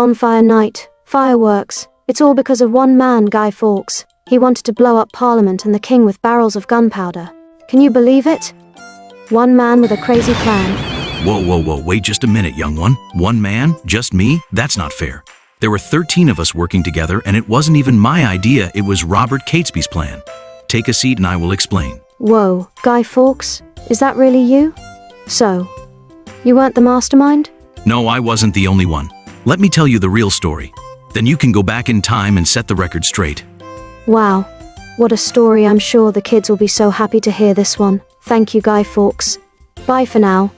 Bonfire night, fireworks. It's all because of one man, Guy Fawkes. He wanted to blow up Parliament and the king with barrels of gunpowder. Can you believe it? One man with a crazy plan. Whoa, wait just a minute, young one. One man? Just me? That's not fair. There were 13 of us working together, and it wasn't even my idea, it was Robert Catesby's plan. Take a seat and I will explain. Whoa, Guy Fawkes? Is that really you? So, you weren't the mastermind? No, I wasn't the only one. Let me tell you the real story. Then you can go back in time and set the record straight. Wow, what a story. I'm sure the kids will be so happy to hear this one. Thank you, Guy Fawkes. Bye for now.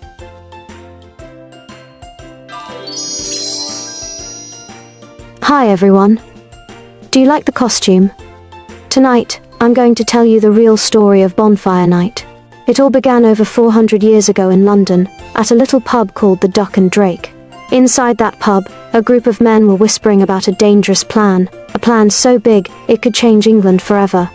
Hi everyone. Do you like the costume? Tonight, I'm going to tell you the real story of Bonfire Night. It all began over 400 years ago in London, at a little pub called the Duck and Drake. Inside that pub, a group of men were whispering about a dangerous plan, a plan so big it could change England forever.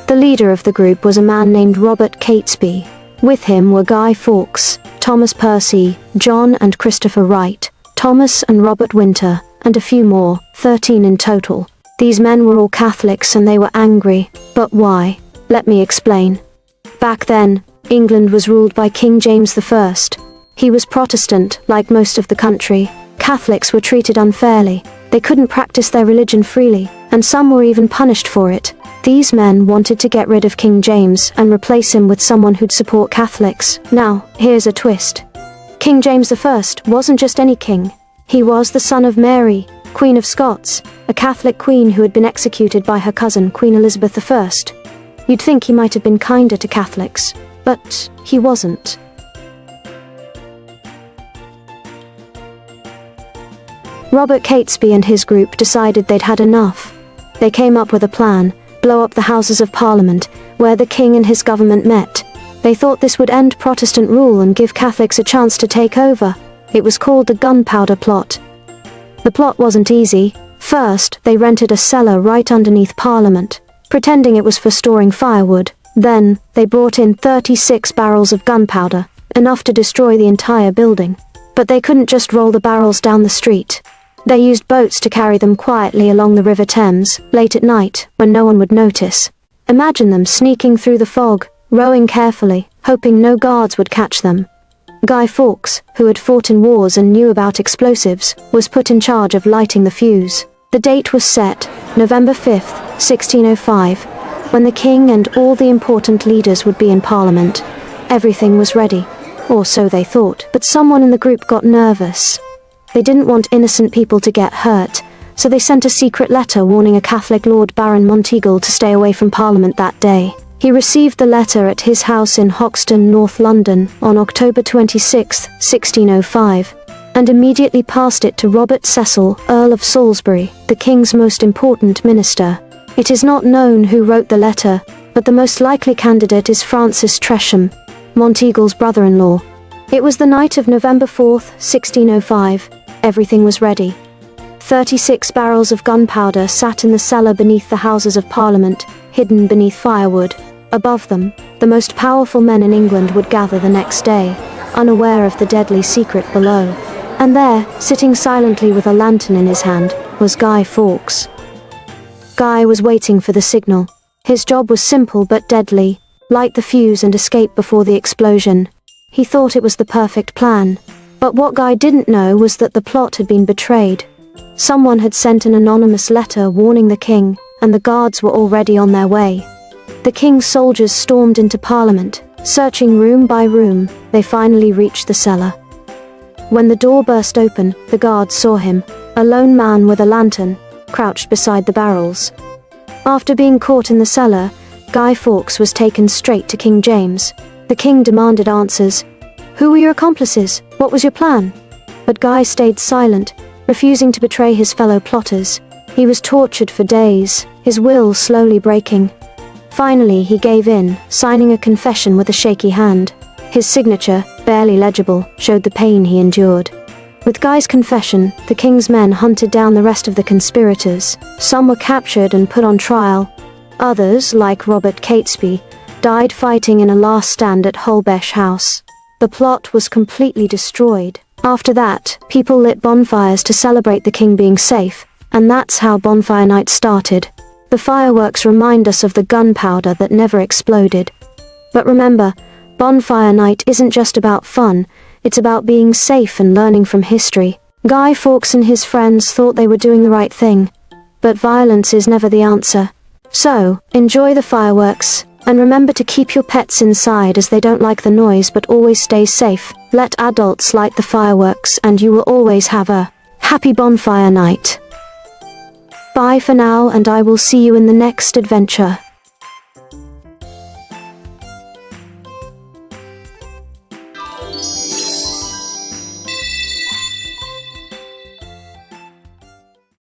The leader of the group was a man named Robert Catesby. With him were Guy Fawkes, Thomas Percy, John and Christopher Wright, Thomas and Robert Winter, and a few more, 13 in total. These men were all Catholics and they were angry. But why? Let me explain. Back then, England was ruled by King James I. He was Protestant, like most of the country. Catholics were treated unfairly. They couldn't practice their religion freely, and some were even punished for it. These men wanted to get rid of King James and replace him with someone who'd support Catholics. Now, here's a twist. King James I wasn't just any king. He was the son of Mary, Queen of Scots, a Catholic queen who had been executed by her cousin, Queen Elizabeth I. You'd think he might have been kinder to Catholics, but he wasn't. Robert Catesby and his group decided they'd had enough. They came up with a plan: blow up the Houses of Parliament, where the king and his government met. They thought this would end Protestant rule and give Catholics a chance to take over. It was called the Gunpowder Plot. The plot wasn't easy. First, they rented a cellar right underneath Parliament, pretending it was for storing firewood. Then, they brought in 36 barrels of gunpowder, enough to destroy the entire building. But they couldn't just roll the barrels down the street. They used boats to carry them quietly along the River Thames, late at night, when no one would notice. Imagine them sneaking through the fog, rowing carefully, hoping no guards would catch them. Guy Fawkes, who had fought in wars and knew about explosives, was put in charge of lighting the fuse. The date was set, November 5th, 1605, when the king and all the important leaders would be in Parliament. Everything was ready, or so they thought, but someone in the group got nervous. They didn't want innocent people to get hurt, so they sent a secret letter warning a Catholic Lord Baron Monteagle to stay away from Parliament that day. He received the letter at his house in Hoxton, North London, on October 26, 1605, and immediately passed it to Robert Cecil, Earl of Salisbury, the king's most important minister. It is not known who wrote the letter, but the most likely candidate is Francis Tresham, Monteagle's brother-in-law. It was the night of November 4th, 1605. Everything was ready. 36 barrels of gunpowder sat in the cellar beneath the Houses of Parliament, hidden beneath firewood. Above them, the most powerful men in England would gather the next day, unaware of the deadly secret below. And there, sitting silently with a lantern in his hand, was Guy Fawkes. Guy was waiting for the signal. His job was simple but deadly: light the fuse and escape before the explosion. He thought it was the perfect plan. But what Guy didn't know was that the plot had been betrayed. Someone had sent an anonymous letter warning the king, and the guards were already on their way. The king's soldiers stormed into Parliament, searching room by room. They finally reached the cellar. When the door burst open, the guards saw him, a lone man with a lantern, crouched beside the barrels. After being caught in the cellar, Guy Fawkes was taken straight to King James. The king demanded answers. Who were your accomplices? What was your plan? But Guy stayed silent, refusing to betray his fellow plotters. He was tortured for days, his will slowly breaking. Finally, he gave in, signing a confession with a shaky hand. His signature, barely legible, showed the pain he endured. With Guy's confession, the king's men hunted down the rest of the conspirators. Some were captured and put on trial. Others, like Robert Catesby, died fighting in a last stand at Holbesh House. The plot was completely destroyed. After that, people lit bonfires to celebrate the king being safe, and that's how Bonfire Night started. The fireworks remind us of the gunpowder that never exploded. But remember, Bonfire Night isn't just about fun, it's about being safe and learning from history. Guy Fawkes and his friends thought they were doing the right thing, but violence is never the answer. So, enjoy the fireworks, and remember to keep your pets inside as they don't like the noise, but always stay safe. Let adults light the fireworks and you will always have a happy bonfire night. Bye for now, and I will see you in the next adventure.